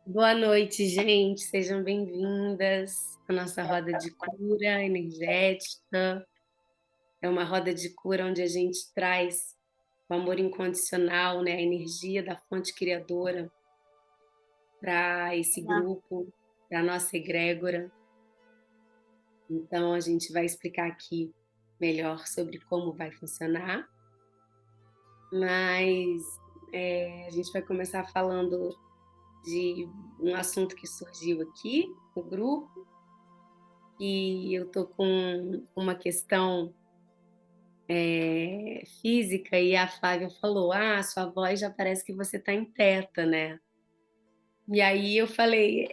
Boa noite, gente. Sejam bem-vindas à nossa roda de cura energética. É uma roda de cura onde a gente traz o amor incondicional, né, a energia da fonte criadora para esse grupo, para a nossa egrégora. Então, a gente vai explicar aqui melhor sobre como vai funcionar, mas a gente vai começar falando de um assunto que surgiu aqui no grupo. E eu tô com uma questão física e a Flávia falou: Ah, sua voz já parece que você tá em teta, né? E aí eu falei: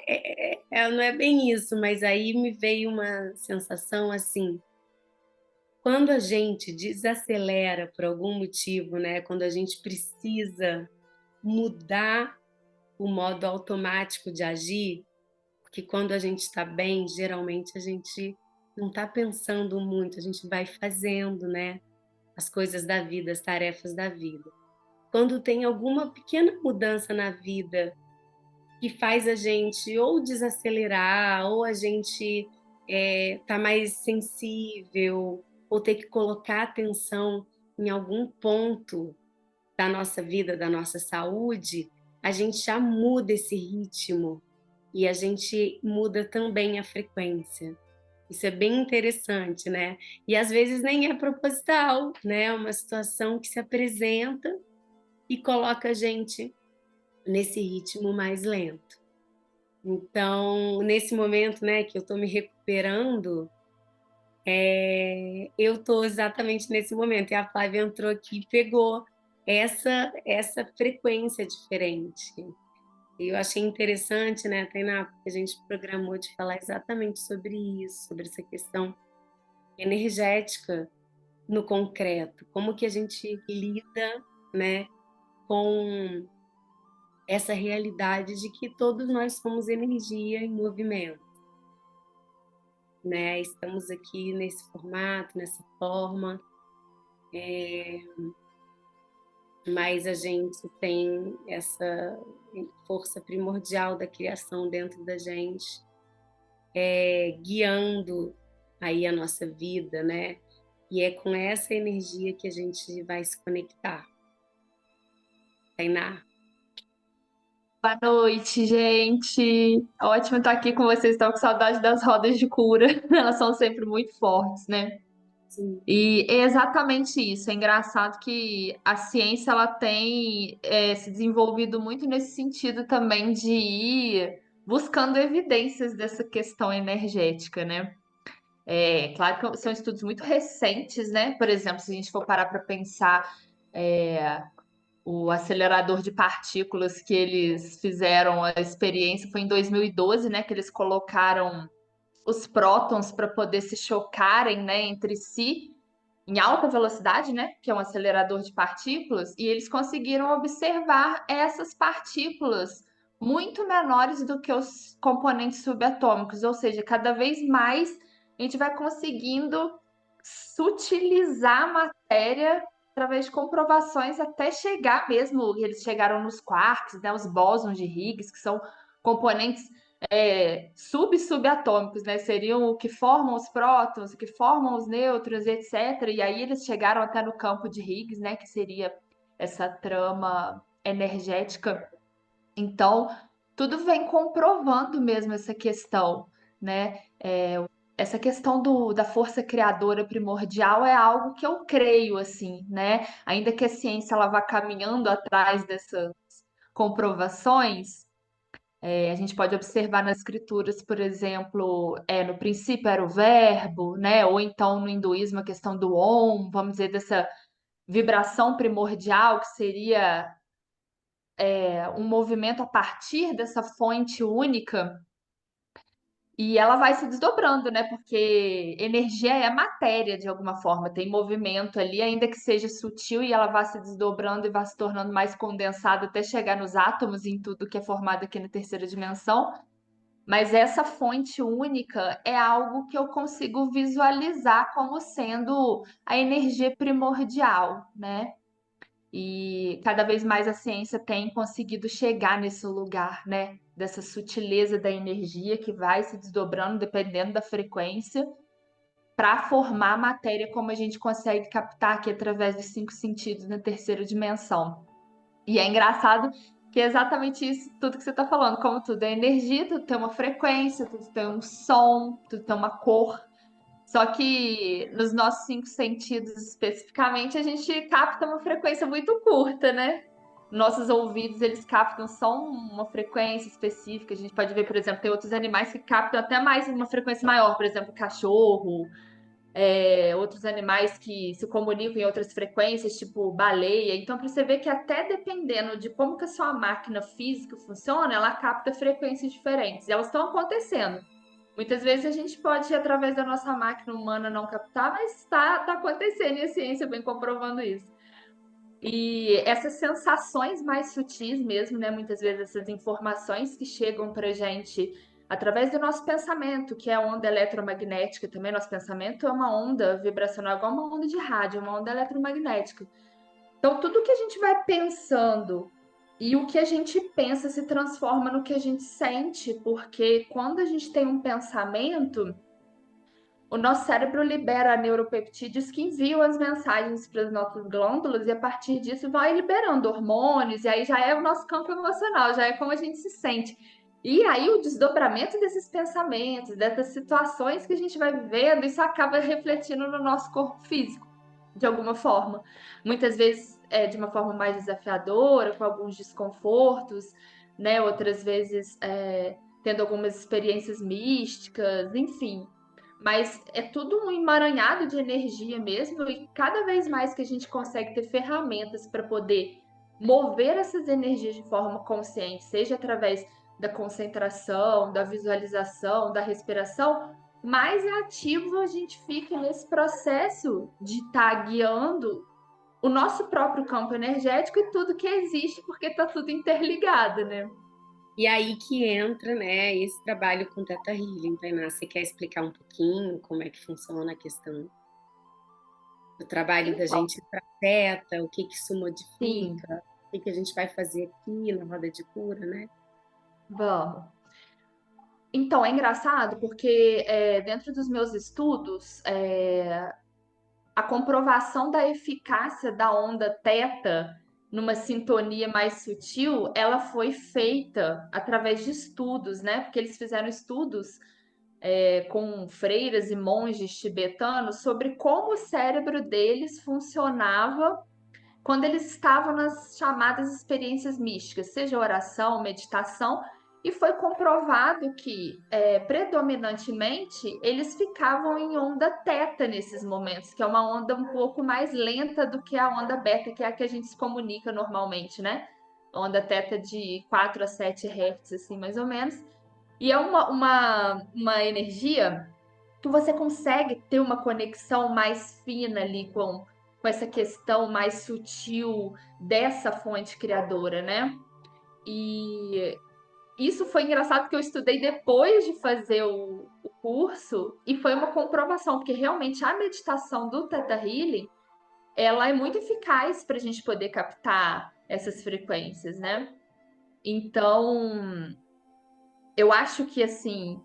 não é bem isso, mas aí me veio uma sensação assim. Quando a gente desacelera por algum motivo, né? Quando a gente precisa mudar o modo automático de agir, porque quando a gente está bem, geralmente a gente não está pensando muito, a gente vai fazendo, né? As coisas da vida, as tarefas da vida. Quando tem alguma pequena mudança na vida que faz a gente ou desacelerar, ou a gente tá mais sensível, ou ter que colocar atenção em algum ponto da nossa vida, da nossa saúde, a gente já muda esse ritmo e a gente muda também a frequência. Isso é bem interessante, né? E às vezes nem é proposital, né? É uma situação que se apresenta e coloca a gente nesse ritmo mais lento. Então, nesse momento, né, que eu estou me recuperando, eu estou exatamente nesse momento. E a Flávia entrou aqui e pegou essa frequência diferente. E eu achei interessante, né, Tainá, porque a gente programou de falar exatamente sobre isso, sobre essa questão energética no concreto, como que a gente lida, né, com essa realidade de que todos nós somos energia em movimento, né? Estamos aqui nesse formato, nessa forma, mas a gente tem essa força primordial da criação dentro da gente, guiando aí a nossa vida, né? E é com essa energia que a gente vai se conectar. Tainá. Boa noite, gente. Ótimo estar aqui com vocês. Estou com saudade das rodas de cura. Elas são sempre muito fortes, né? Sim. E é exatamente isso. É engraçado que a ciência ela tem se desenvolvido muito nesse sentido também de ir buscando evidências dessa questão energética, né? É claro que são estudos muito recentes, né? Por exemplo, se a gente for parar para pensar o acelerador de partículas que eles fizeram a experiência foi em 2012, né? Que eles colocaram os prótons para poder se chocarem, né, entre si em alta velocidade, né? Que é um acelerador de partículas, e eles conseguiram observar essas partículas muito menores do que os componentes subatômicos, ou seja, cada vez mais a gente vai conseguindo sutilizar a matéria através de comprovações até chegar mesmo, eles chegaram nos quarks, né, os bósons de Higgs, que são componentes subatômicos, né? Seriam o que formam os prótons, o que formam os nêutrons, etc. E aí eles chegaram até no campo de Higgs, né? Que seria essa trama energética. Então, tudo vem comprovando mesmo essa questão, né? Essa questão da força criadora primordial é algo que eu creio, assim, né? Ainda que a ciência ela vá caminhando atrás dessas comprovações, a gente pode observar nas escrituras, por exemplo, no princípio era o verbo, né? Ou então no hinduísmo a questão do Om, vamos dizer, dessa vibração primordial, que seria um movimento a partir dessa fonte única. E ela vai se desdobrando, né? Porque energia é matéria de alguma forma, tem movimento ali, ainda que seja sutil, e ela vai se desdobrando e vai se tornando mais condensada até chegar nos átomos e em tudo que é formado aqui na terceira dimensão. Mas essa fonte única é algo que eu consigo visualizar como sendo a energia primordial, né? E cada vez mais a ciência tem conseguido chegar nesse lugar, né? Dessa sutileza da energia que vai se desdobrando dependendo da frequência, para formar a matéria como a gente consegue captar aqui através dos cinco sentidos na terceira dimensão. E é engraçado que é exatamente isso, tudo que você está falando, como tudo é energia, tudo tem uma frequência, tudo tem um som, tudo tem uma cor. Só que nos nossos cinco sentidos especificamente, a gente capta uma frequência muito curta, né? Nossos ouvidos, eles captam só uma frequência específica. A gente pode ver, por exemplo, tem outros animais que captam até mais uma frequência maior, por exemplo, cachorro, outros animais que se comunicam em outras frequências, tipo baleia. Então, para você ver que até dependendo de como que a sua máquina física funciona, ela capta frequências diferentes. E elas estão acontecendo. Muitas vezes a gente pode, através da nossa máquina humana, não captar, mas está acontecendo e a ciência vem comprovando isso. E essas sensações mais sutis mesmo, né? Muitas vezes essas informações que chegam para a gente através do nosso pensamento, que é a onda eletromagnética também. Nosso pensamento é uma onda vibracional, igual uma onda de rádio, uma onda eletromagnética. Então, tudo que a gente vai pensando e o que a gente pensa se transforma no que a gente sente, porque quando a gente tem um pensamento, o nosso cérebro libera neuropeptídeos que enviam as mensagens para as nossas glândulas e a partir disso vai liberando hormônios, e aí já é o nosso campo emocional, já é como a gente se sente. E aí o desdobramento desses pensamentos, dessas situações que a gente vai vivendo, isso acaba refletindo no nosso corpo físico, de alguma forma. Muitas vezes de uma forma mais desafiadora, com alguns desconfortos, né? Outras vezes tendo algumas experiências místicas, enfim. Mas é tudo um emaranhado de energia mesmo, e cada vez mais que a gente consegue ter ferramentas para poder mover essas energias de forma consciente, seja através da concentração, da visualização, da respiração, mais ativo a gente fica nesse processo de estar guiando o nosso próprio campo energético e tudo que existe, porque está tudo interligado, né? E aí que entra, né, esse trabalho com Theta Healing, Tainá. Você quer explicar um pouquinho como é que funciona a questão do trabalho da Então, gente para Theta, o que que isso sim, modifica, o que que a gente vai fazer aqui na roda de cura, né? vamos. Então, é engraçado porque dentro dos meus estudos, a comprovação da eficácia da onda teta numa sintonia mais sutil, ela foi feita através de estudos, né? Porque eles fizeram estudos com freiras e monges tibetanos sobre como o cérebro deles funcionava quando eles estavam nas chamadas experiências místicas, seja oração, meditação, e foi comprovado que, predominantemente, eles ficavam em onda teta nesses momentos, que é uma onda um pouco mais lenta do que a onda beta, que é a que a gente se comunica normalmente, né? Onda teta de 4 a 7 Hz, assim, mais ou menos. E é uma energia que você consegue ter uma conexão mais fina ali com essa questão mais sutil dessa fonte criadora, né? E isso foi engraçado porque eu estudei depois de fazer o curso e foi uma comprovação, porque realmente a meditação do Theta Healing, ela é muito eficaz para a gente poder captar essas frequências, né? Então, eu acho que assim,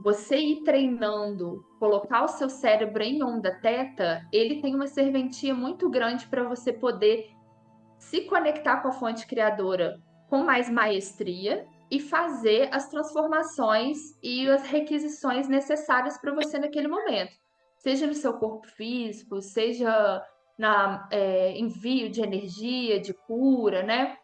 você ir treinando, colocar o seu cérebro em onda teta, ele tem uma serventia muito grande para você poder se conectar com a fonte criadora com mais maestria e fazer as transformações e as requisições necessárias para você naquele momento. Seja no seu corpo físico, seja na envio de energia, de cura, né?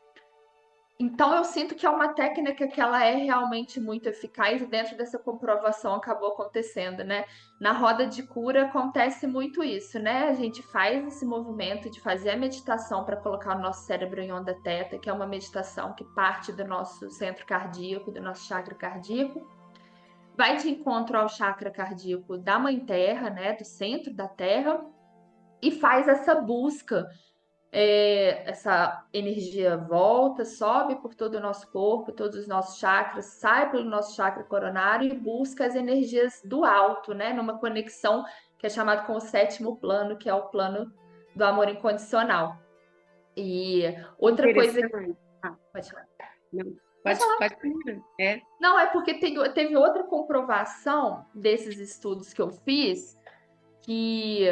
Então eu sinto que é uma técnica que ela é realmente muito eficaz e dentro dessa comprovação acabou acontecendo, né? Na roda de cura acontece muito isso, né? A gente faz esse movimento de fazer a meditação para colocar o nosso cérebro em onda teta, que é uma meditação que parte do nosso centro cardíaco, do nosso chakra cardíaco, vai de encontro ao chakra cardíaco da Mãe Terra, né? Do centro da Terra, e faz essa busca essa energia volta, sobe por todo o nosso corpo, todos os nossos chakras, sai pelo nosso chakra coronário e busca as energias do alto, né? Numa conexão que é chamada com o sétimo plano, que é o plano do amor incondicional. E outra coisa... Interessante. Ah, Pode falar. não, Pode pode, falar. pode terminar. É. Não, é porque teve outra comprovação desses estudos que eu fiz que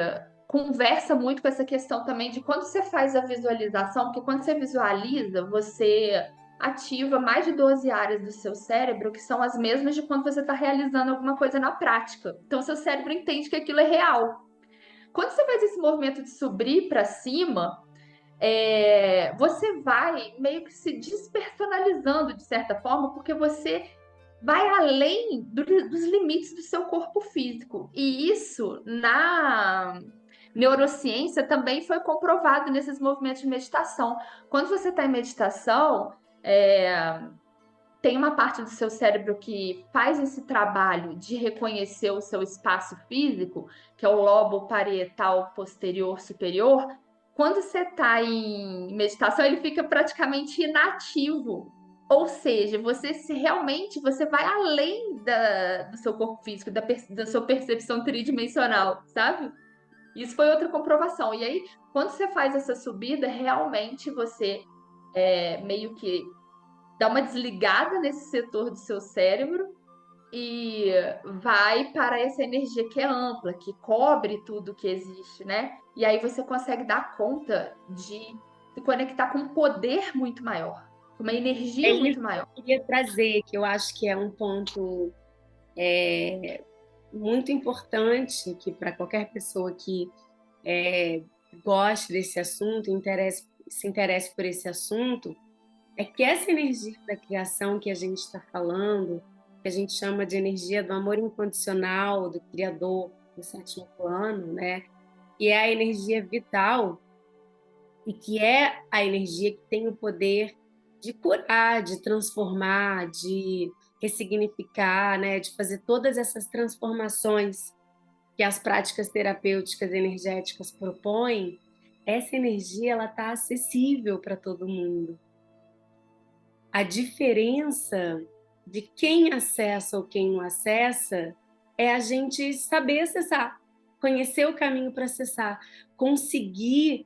conversa muito com essa questão também de quando você faz a visualização, porque quando você visualiza, você ativa mais de 12 áreas do seu cérebro, que são as mesmas de quando você está realizando alguma coisa na prática. Então, seu cérebro entende que aquilo é real. Quando você faz esse movimento de subir para cima, você vai meio que se despersonalizando de certa forma, porque você vai além dos limites do seu corpo físico. E isso, na neurociência, também foi comprovado nesses movimentos de meditação. Quando você está em meditação, tem uma parte do seu cérebro que faz esse trabalho de reconhecer o seu espaço físico, que é o lobo parietal posterior superior. Quando você está em meditação, ele fica praticamente inativo. Ou seja, realmente você vai além do seu corpo físico, da sua percepção tridimensional, sabe? Isso foi outra comprovação. E aí, quando você faz essa subida, realmente você meio que dá uma desligada nesse setor do seu cérebro e vai para essa energia que é ampla, que cobre tudo que existe, né? E aí você consegue dar conta de se conectar com um poder muito maior, com uma É energia isso muito maior. que eu queria trazer, que eu acho que é um ponto muito importante que para qualquer pessoa que goste desse assunto, se interesse por esse assunto, é que essa energia da criação que a gente está falando, que a gente chama de energia do amor incondicional, do Criador, do sétimo plano, né? Que é a energia vital e que é a energia que tem o poder de curar, de transformar, de ressignificar, né? De fazer todas essas transformações que as práticas terapêuticas energéticas propõem. Essa energia ela está acessível para todo mundo. A diferença de quem acessa ou quem não acessa é a gente saber acessar, conhecer o caminho para acessar, conseguir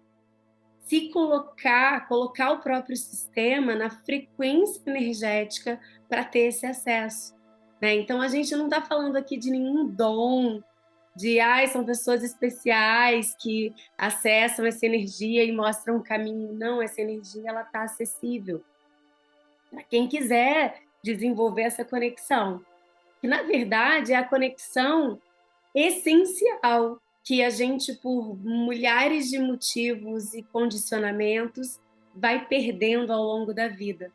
se colocar o próprio sistema na frequência energética para ter esse acesso, né? Então a gente não está falando aqui de nenhum dom, de são pessoas especiais que acessam essa energia e mostram um caminho. Não, essa energia ela está acessível para quem quiser desenvolver essa conexão, que na verdade é a conexão essencial que a gente, por milhares de motivos e condicionamentos, vai perdendo ao longo da vida.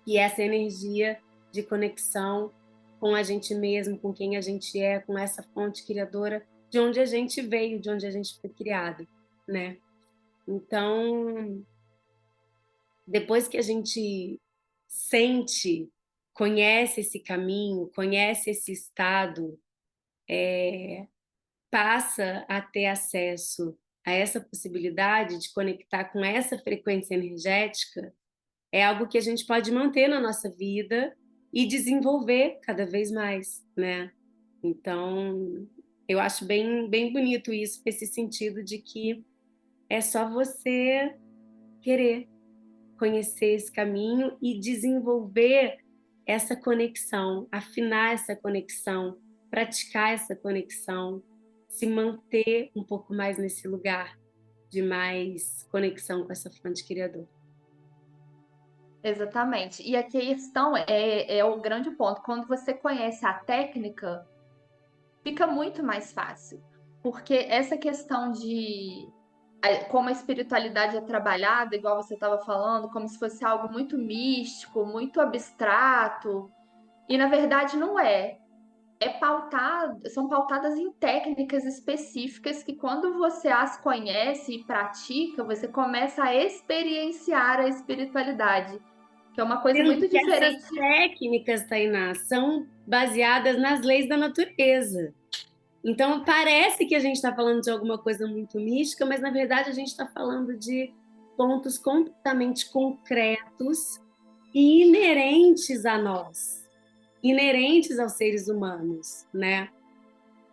E essa energia de conexão com a gente mesmo, com quem a gente é, com essa fonte criadora de onde a gente veio, de onde a gente foi criado, né? Então, depois que a gente sente, conhece esse caminho, conhece esse estado, passa a ter acesso a essa possibilidade de conectar com essa frequência energética, é algo que a gente pode manter na nossa vida e desenvolver cada vez mais, né? Então, eu acho bem, bem bonito isso, esse sentido de que é só você querer conhecer esse caminho e desenvolver essa conexão, afinar essa conexão, praticar essa conexão, se manter um pouco mais nesse lugar de mais conexão com essa fonte criadora. Exatamente. E a questão é o grande ponto. Quando você conhece a técnica, fica muito mais fácil. Porque essa questão de como a espiritualidade é trabalhada, igual você estava falando, como se fosse algo muito místico, muito abstrato. E na verdade não é. São pautadas em técnicas específicas que quando você as conhece e pratica, você começa a experienciar a espiritualidade, que é uma coisa Sendo muito que essas diferente. técnicas, Tainá, são baseadas nas leis da natureza. Então, parece que a gente está falando de alguma coisa muito mística, mas, na verdade, a gente está falando de pontos completamente concretos e inerentes a nós, inerentes aos seres humanos, né?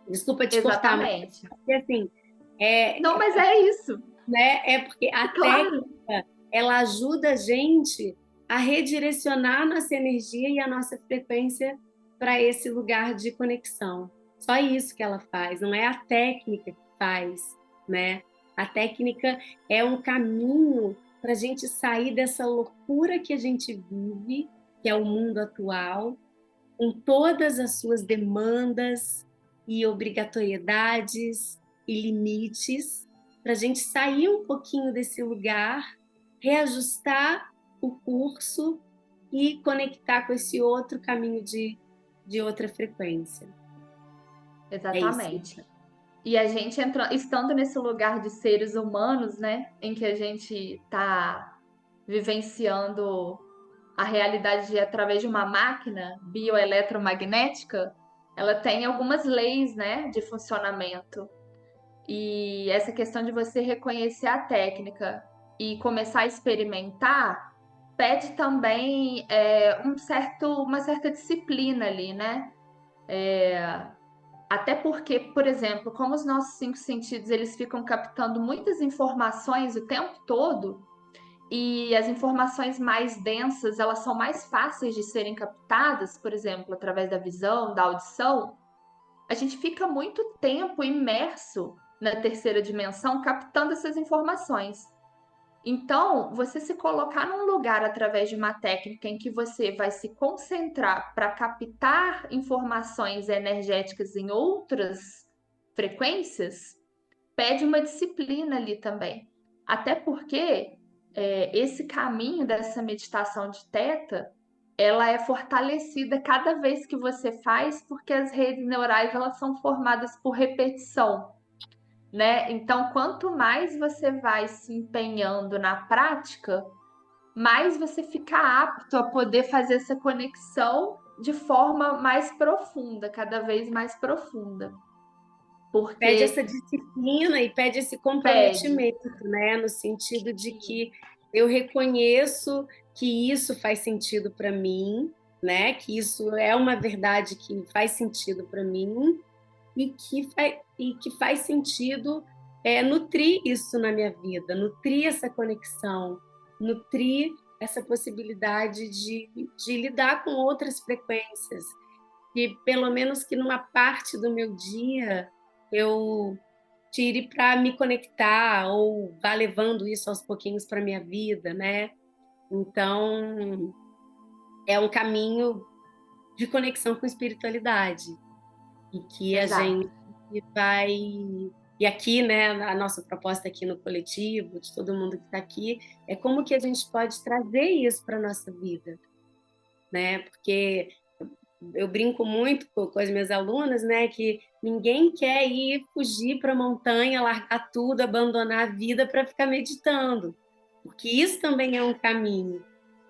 Desculpa te cortar, mas Exatamente. assim, Não, mas é isso. né? É porque a Claro, técnica, ela ajuda a gente a redirecionar a nossa energia e a nossa frequência para esse lugar de conexão. Só isso que ela faz, não é a técnica que faz, né? A técnica é um caminho para a gente sair dessa loucura que a gente vive, que é o mundo atual, com todas as suas demandas e obrigatoriedades e limites, para a gente sair um pouquinho desse lugar, reajustar o curso e conectar com esse outro caminho de outra frequência. É isso. exatamente. E a gente estando nesse lugar de seres humanos, né, em que a gente está vivenciando a realidade através de uma máquina bioeletromagnética, ela tem algumas leis, né, de funcionamento. E essa questão de você reconhecer a técnica e começar a experimentar pede também uma certa disciplina ali, né? Até porque, por exemplo, como os nossos cinco sentidos eles ficam captando muitas informações o tempo todo, e as informações mais densas, elas são mais fáceis de serem captadas, por exemplo, através da visão, da audição, a gente fica muito tempo imerso na terceira dimensão captando essas informações. Então, você se colocar num lugar através de uma técnica em que você vai se concentrar para captar informações energéticas em outras frequências, pede uma disciplina ali também. Até porque esse caminho dessa meditação de teta, ela é fortalecida cada vez que você faz, porque as redes neurais elas são formadas por repetição, né? Então, quanto mais você vai se empenhando na prática, mais você fica apto a poder fazer essa conexão de forma mais profunda, cada vez mais profunda. Pede essa Porque disciplina e pede esse pede, comprometimento, né? No sentido de que eu reconheço que isso faz sentido para mim, né? Que isso é uma verdade que faz sentido para mim e que faz sentido nutrir isso na minha vida, nutrir essa conexão, nutrir essa possibilidade de lidar com outras frequências, que pelo menos que numa parte do meu dia eu tire para me conectar ou vá levando isso aos pouquinhos para minha vida, né? Então, é um caminho de conexão com espiritualidade e que a exato. gente vai e aqui, né, a nossa proposta aqui no coletivo, de todo mundo que está aqui, é como que a gente pode trazer isso para a nossa vida, né? Porque eu brinco muito com as minhas alunas, né, que ninguém quer ir fugir para a montanha, largar tudo, abandonar a vida para ficar meditando, porque isso também é um caminho,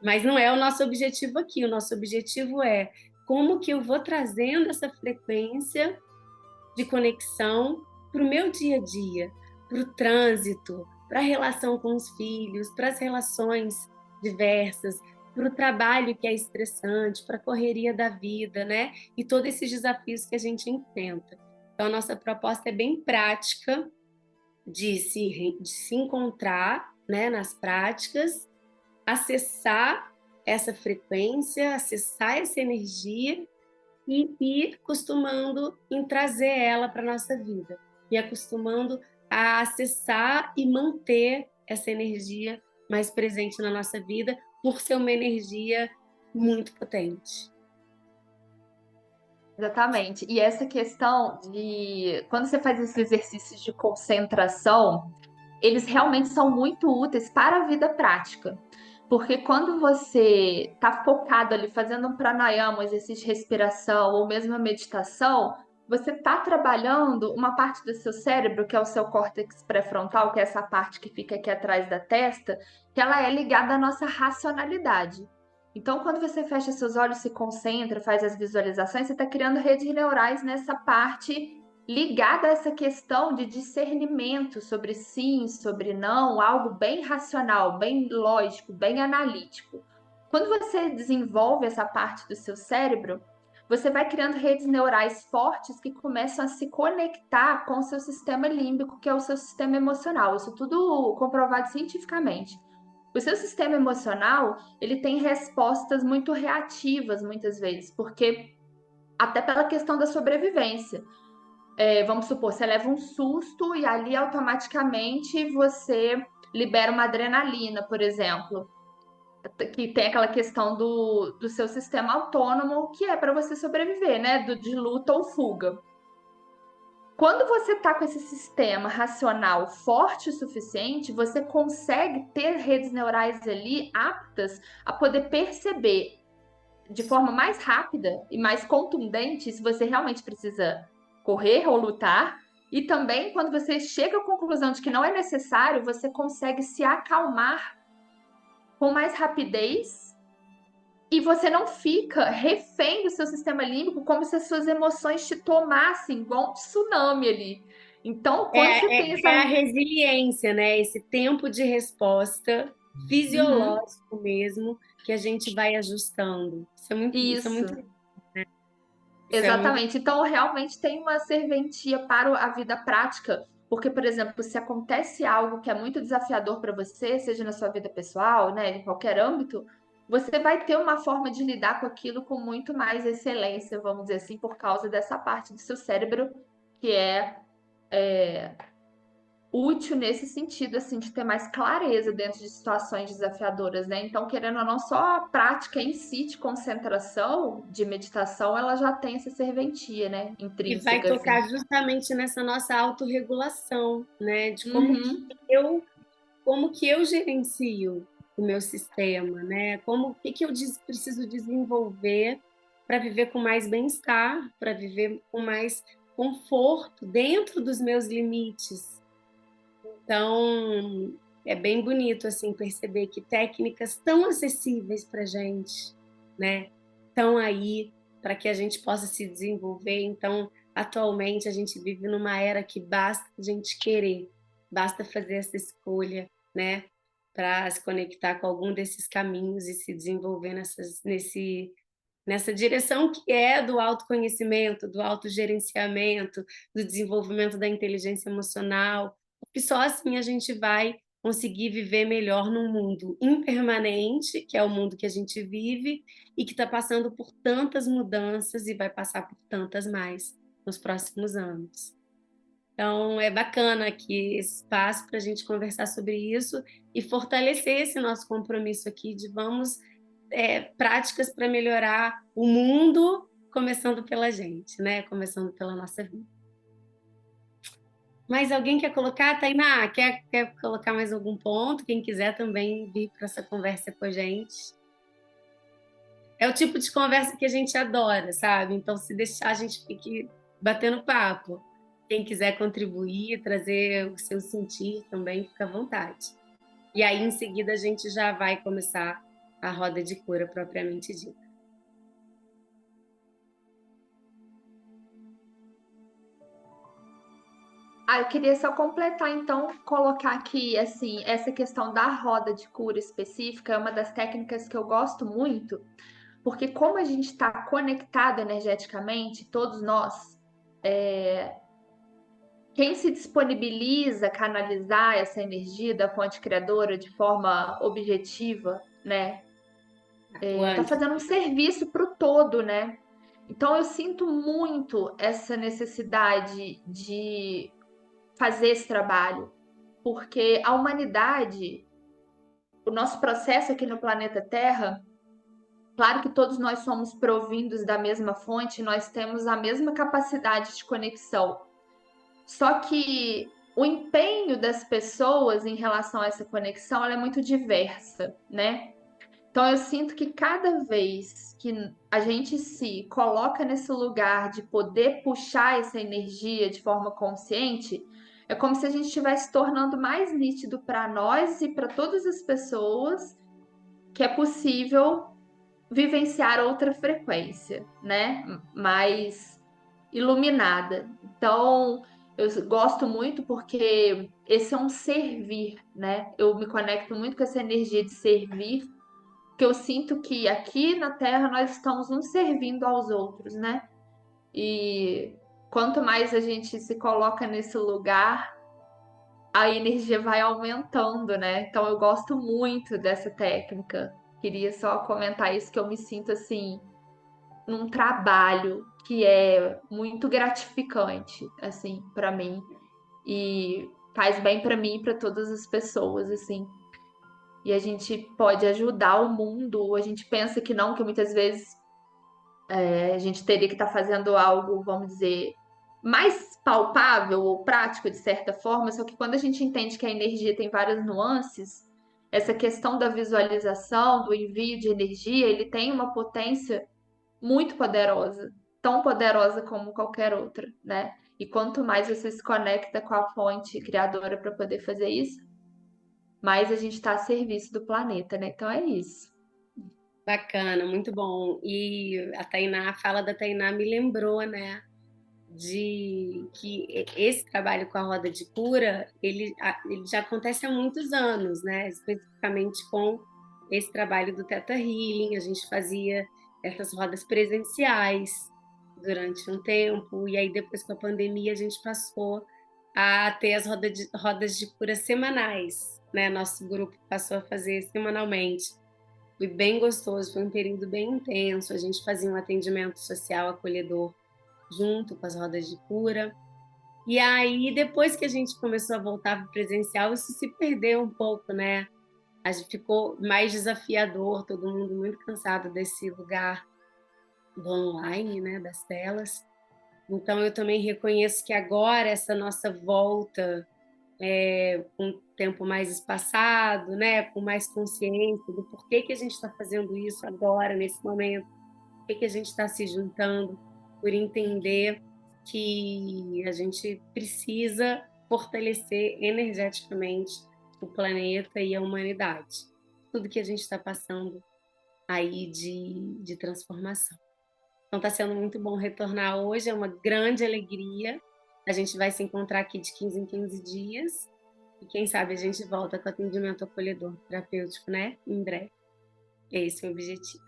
mas não é o nosso objetivo aqui. O nosso objetivo é como que eu vou trazendo essa frequência de conexão para o meu dia a dia, para o trânsito, para a relação com os filhos, para as relações diversas, para o trabalho que é estressante, para a correria da vida, né? E todos esses desafios que a gente enfrenta. Então, a nossa proposta é bem prática de se encontrar, né, nas práticas, acessar essa frequência, acessar essa energia e ir acostumando em trazer ela para a nossa vida, e acostumando a acessar e manter essa energia mais presente na nossa vida, por ser uma energia muito potente. Exatamente. E essa questão de quando você faz esses exercícios de concentração, eles realmente são muito úteis para a vida prática. Porque quando você está focado ali fazendo um pranayama, um exercício de respiração ou mesmo a meditação, você está trabalhando uma parte do seu cérebro, que é o seu córtex pré-frontal, que é essa parte que fica aqui atrás da testa, que ela é ligada à nossa racionalidade. Então, quando você fecha seus olhos, se concentra, faz as visualizações, você está criando redes neurais nessa parte ligada a essa questão de discernimento sobre sim, sobre não, algo bem racional, bem lógico, bem analítico. Quando você desenvolve essa parte do seu cérebro, você vai criando redes neurais fortes que começam a se conectar com o seu sistema límbico, que é o seu sistema emocional. Isso tudo comprovado cientificamente. O seu sistema emocional, ele tem respostas muito reativas, muitas vezes, porque até pela questão da sobrevivência. Vamos supor, você leva um susto e ali automaticamente você libera uma adrenalina, por exemplo, que tem aquela questão do seu sistema autônomo, que é para você sobreviver, né? De luta ou fuga. Quando você está com esse sistema racional forte o suficiente, você consegue ter redes neurais ali aptas a poder perceber de forma mais rápida e mais contundente se você realmente precisa correr ou lutar. E também, quando você chega à conclusão de que não é necessário, você consegue se acalmar com mais rapidez e você não fica refém do seu sistema límbico como se as suas emoções te tomassem igual um tsunami ali. Então, quando você tem essa. É a resiliência, né? Esse tempo de resposta Uhum, fisiológico mesmo, que a gente vai ajustando. Isso é isso. muito, isso é muito. Exatamente. Então, realmente tem uma serventia para a vida prática, porque, por exemplo, se acontece algo que é muito desafiador para você, seja na sua vida pessoal, né, em qualquer âmbito, você vai ter uma forma de lidar com aquilo com muito mais excelência, vamos dizer assim, por causa dessa parte do seu cérebro que é útil nesse sentido, assim, de ter mais clareza dentro de situações desafiadoras, né? Então, querendo ou não, só a prática em si de concentração, de meditação, ela já tem essa serventia, né? E vai Intrínseca, assim. tocar justamente nessa nossa autorregulação, né? De Uhum. como que eu gerencio o meu sistema, né? Como o que que eu preciso desenvolver para viver com mais bem-estar, para viver com mais conforto dentro dos meus limites. Então, é bem bonito assim perceber que técnicas tão acessíveis para gente, né? Estão aí para que a gente possa se desenvolver. Então, atualmente a gente vive numa era que basta a gente querer, basta fazer essa escolha, né? Para se conectar com algum desses caminhos e se desenvolver nessa direção que é do autoconhecimento, do autogerenciamento, do desenvolvimento da inteligência emocional, porque só assim a gente vai conseguir viver melhor num mundo impermanente, que é o mundo que a gente vive e que está passando por tantas mudanças e vai passar por tantas mais nos próximos anos. Então, é bacana aqui esse espaço para a gente conversar sobre isso e fortalecer esse nosso compromisso aqui de vamos práticas para melhorar o mundo, começando pela gente, né? Começando pela nossa vida. Mais alguém quer colocar, Tainá? Quer colocar mais algum ponto? Quem quiser também vir para essa conversa com a gente. É o tipo de conversa que a gente adora, sabe? Então, se deixar, a gente fique batendo papo. Quem quiser contribuir, trazer o seu sentir também, fica à vontade. E aí, em seguida, a gente já vai começar a roda de cura propriamente dita. Eu queria só completar, então, colocar aqui, assim, essa questão da roda de cura específica é uma das técnicas que eu gosto muito, porque como a gente está conectado energeticamente, todos nós, quem se disponibiliza a canalizar essa energia da fonte criadora de forma objetiva, né, tá Atuante. fazendo um serviço para o todo, né? Então eu sinto muito essa necessidade de fazer esse trabalho, porque a humanidade, o nosso processo aqui no planeta Terra, claro que todos nós somos provindos da mesma fonte, nós temos a mesma capacidade de conexão. Só que o empenho das pessoas em relação a essa conexão, ela é muito diversa, né? Então eu sinto que cada vez que a gente se coloca nesse lugar de poder puxar essa energia de forma consciente, é como se a gente estivesse tornando mais nítido para nós e para todas as pessoas que é possível vivenciar outra frequência, né? Mais iluminada. Então, eu gosto muito porque esse é um servir, né? Eu me conecto muito com essa energia de servir porque eu sinto que aqui na Terra nós estamos uns servindo aos outros, né? E quanto mais a gente se coloca nesse lugar, a energia vai aumentando, né? Então eu gosto muito dessa técnica. Queria só comentar isso, que eu me sinto assim num trabalho que é muito gratificante, assim, para mim, e faz bem para mim e para todas as pessoas, assim. E a gente pode ajudar o mundo. A gente pensa que não, que muitas vezes a gente teria que estar fazendo algo, vamos dizer, mais palpável ou prático de certa forma, só que quando a gente entende que a energia tem várias nuances, essa questão da visualização, do envio de energia, ele tem uma potência muito poderosa, tão poderosa como qualquer outra, né? E quanto mais você se conecta com a fonte criadora para poder fazer isso, mais a gente está a serviço do planeta, né? Então é isso. Bacana, muito bom. E a fala da Tainá me lembrou, né, de que esse trabalho com a roda de cura, ele já acontece há muitos anos, né? Especificamente com esse trabalho do Theta Healing, a gente fazia essas rodas presenciais durante um tempo, e aí depois com a pandemia a gente passou a ter as rodas de cura semanais, né? Nosso grupo passou a fazer semanalmente. Foi bem gostoso, foi um período bem intenso, a gente fazia um atendimento social acolhedor junto com as rodas de cura. E aí, depois que a gente começou a voltar para o presencial, isso se perdeu um pouco, né? A gente ficou mais desafiador, todo mundo muito cansado desse lugar do online, né? Das telas. Então, eu também reconheço que agora essa nossa volta com um tempo mais espaçado, né? Com mais consciência do porquê que a gente está fazendo isso agora, nesse momento, que a gente está se juntando, por entender que a gente precisa fortalecer energeticamente o planeta e a humanidade. Tudo que a gente está passando aí de transformação. Então está sendo muito bom retornar hoje, é uma grande alegria. A gente vai se encontrar aqui de 15 em 15 dias. E quem sabe a gente volta com atendimento acolhedor terapêutico, né? Em breve. Esse é o objetivo.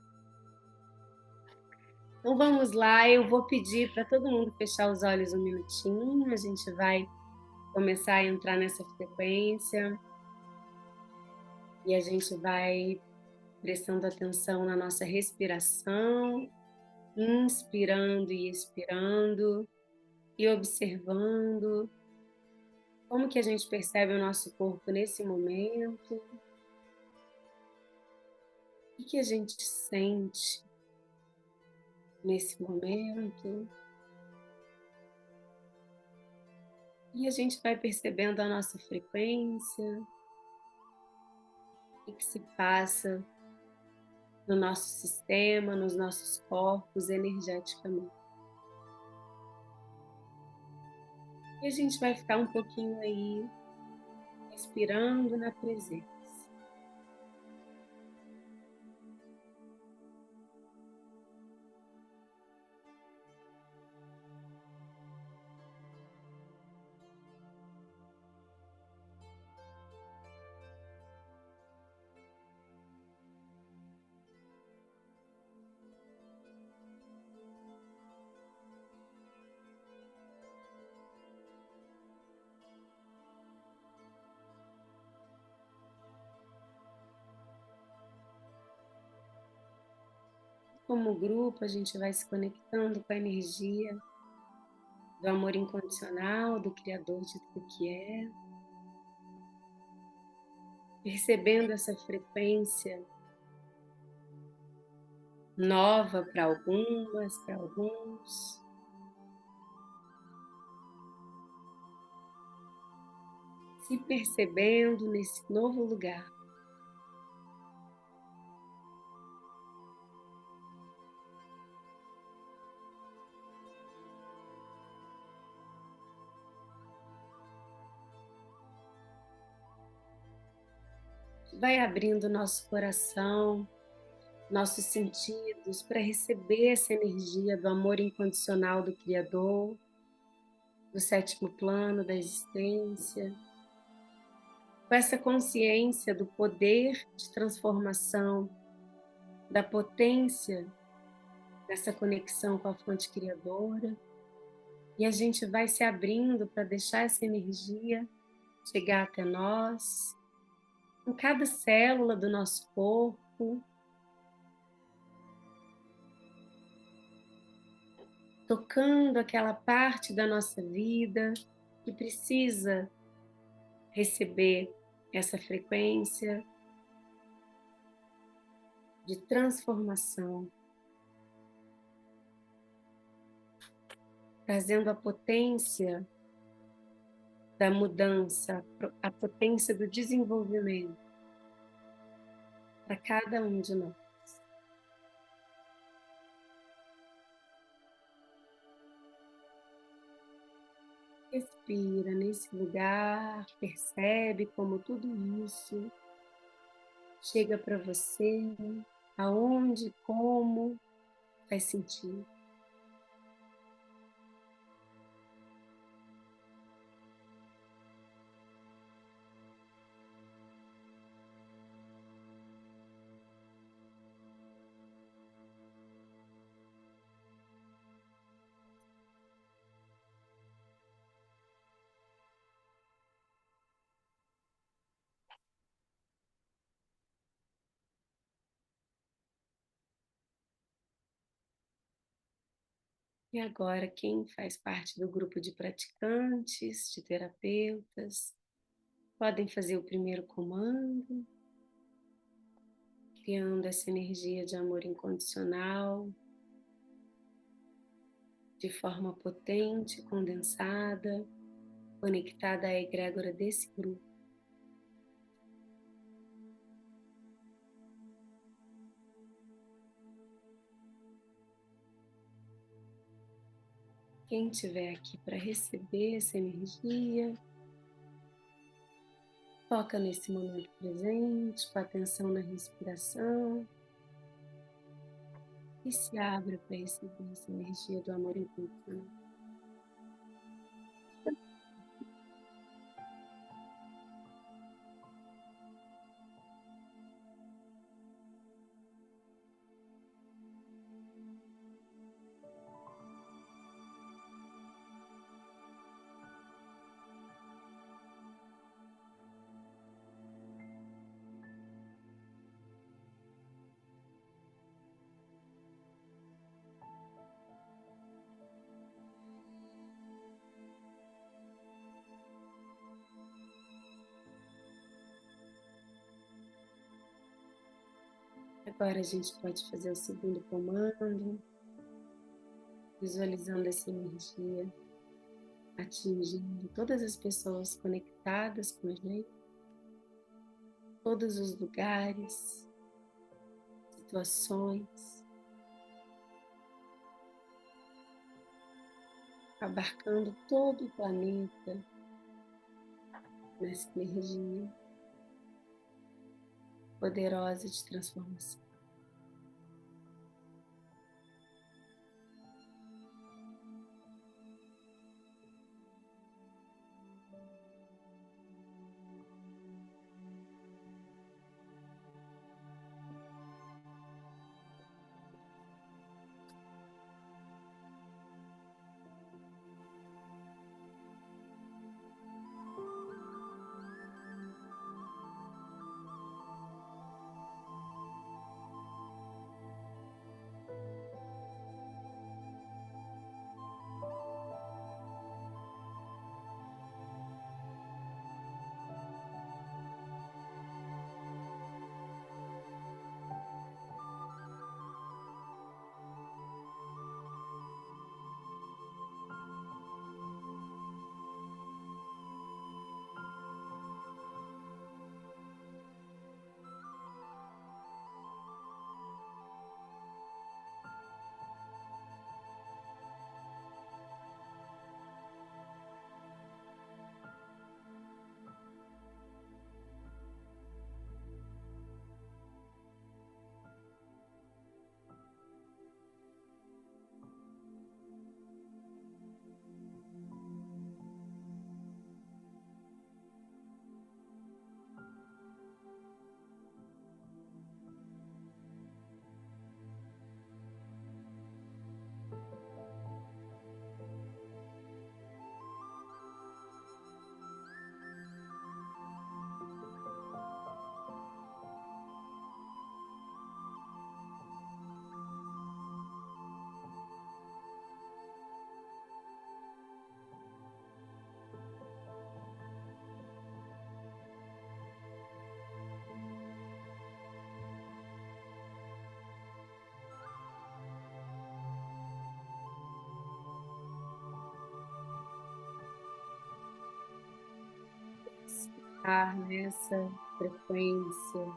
Então vamos lá, eu vou pedir para todo mundo fechar os olhos um minutinho, a gente vai começar a entrar nessa frequência e a gente vai prestando atenção na nossa respiração, inspirando e expirando e observando como que a gente percebe o nosso corpo nesse momento, o que a gente sente nesse momento. E a gente vai percebendo a nossa frequência, o que se passa no nosso sistema, nos nossos corpos, energeticamente. E a gente vai ficar um pouquinho aí, respirando na presença. Como grupo, a gente vai se conectando com a energia do amor incondicional, do Criador de tudo que é, percebendo essa frequência nova para algumas, para alguns. Se percebendo nesse novo lugar. Vai abrindo nosso coração, nossos sentidos para receber essa energia do amor incondicional do Criador, do sétimo plano da existência, com essa consciência do poder de transformação da potência dessa conexão com a fonte criadora, e a gente vai se abrindo para deixar essa energia chegar até nós, em cada célula do nosso corpo, tocando aquela parte da nossa vida que precisa receber essa frequência de transformação, trazendo a potência da mudança, a potência do desenvolvimento para cada um de nós. Respira nesse lugar, percebe como tudo isso chega para você, aonde, como faz sentido. E agora, quem faz parte do grupo de praticantes, de terapeutas, podem fazer o primeiro comando, criando essa energia de amor incondicional, de forma potente, condensada, conectada à egrégora desse grupo. Quem estiver aqui para receber essa energia, foca nesse momento presente, com atenção na respiração e se abre para receber essa energia do amor incondicional. Agora a gente pode fazer o segundo comando, visualizando essa energia atingindo todas as pessoas conectadas com a gente, todos os lugares, situações, abarcando todo o planeta nessa energia poderosa de transformação. Estar nessa frequência,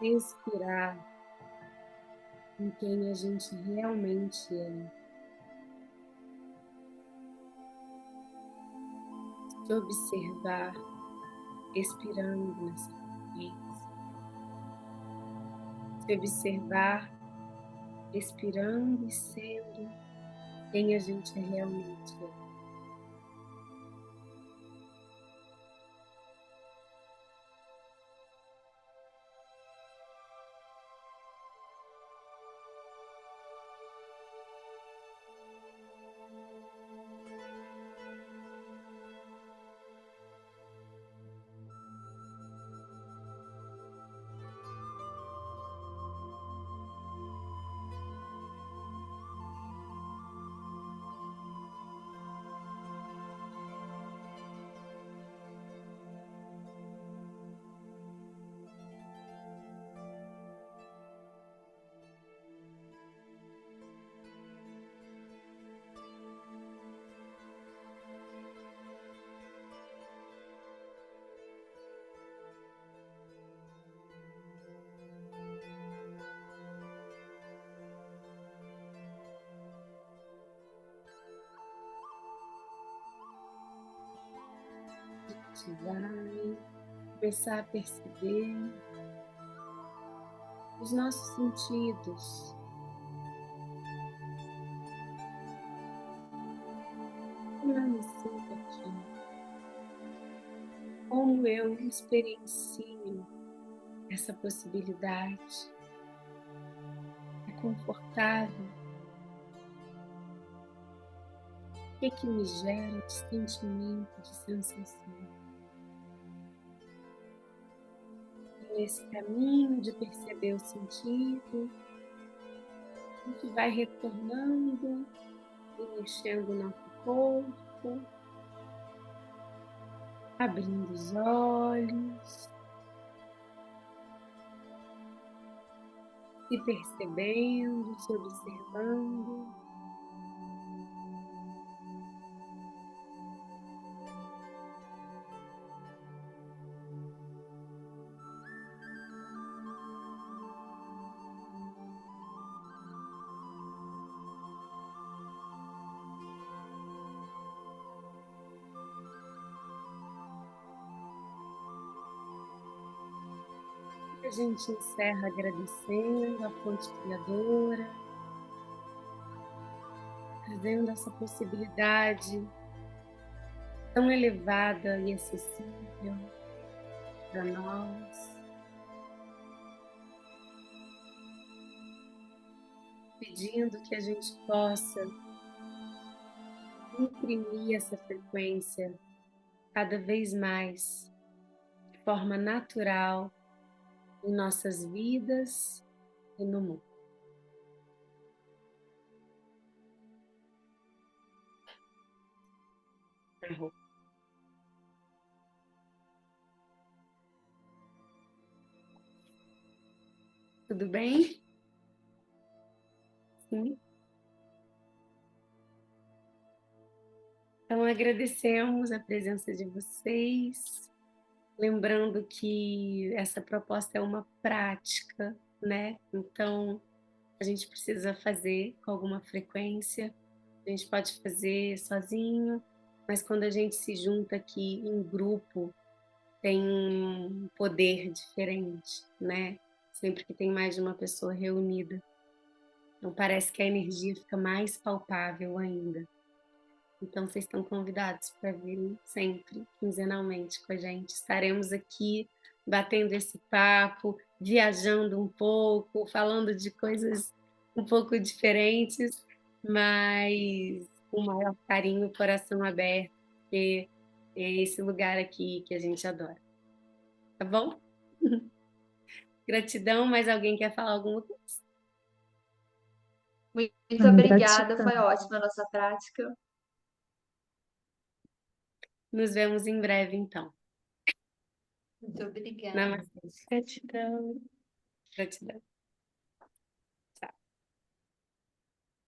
respirar em quem a gente realmente é, se observar respirando nessa frequência, se observar respirando e sendo quem a gente realmente é. A gente vai começar a perceber os nossos sentidos. Como eu me sinto aqui? Como eu experiencio essa possibilidade? É confortável? O que me gera de sentimento, de sensação? E nesse caminho de perceber o sentido, a gente vai retornando e mexendo o nosso corpo, abrindo os olhos, se percebendo, se observando. A gente encerra agradecendo a fonte criadora, trazendo essa possibilidade tão elevada e acessível para nós, pedindo que a gente possa imprimir essa frequência cada vez mais, de forma natural, em nossas vidas e no mundo. Tudo bem? Sim. Então, agradecemos a presença de vocês, lembrando que essa proposta é uma prática, né? Então, a gente precisa fazer com alguma frequência, a gente pode fazer sozinho, mas quando a gente se junta aqui em grupo, tem um poder diferente, né? Sempre que tem mais de uma pessoa reunida. Então, parece que a energia fica mais palpável ainda. Então, vocês estão convidados para virem sempre, quinzenalmente com a gente. Estaremos aqui batendo esse papo, viajando um pouco, falando de coisas um pouco diferentes, mas com o maior carinho, coração aberto, porque é esse lugar aqui que a gente adora. Tá bom? Gratidão. Mais alguém quer falar alguma coisa? Muito obrigada, Gratidão. foi ótima a nossa prática. Nos vemos em breve, então. Muito obrigada. Namastê. Gratidão. Gratidão.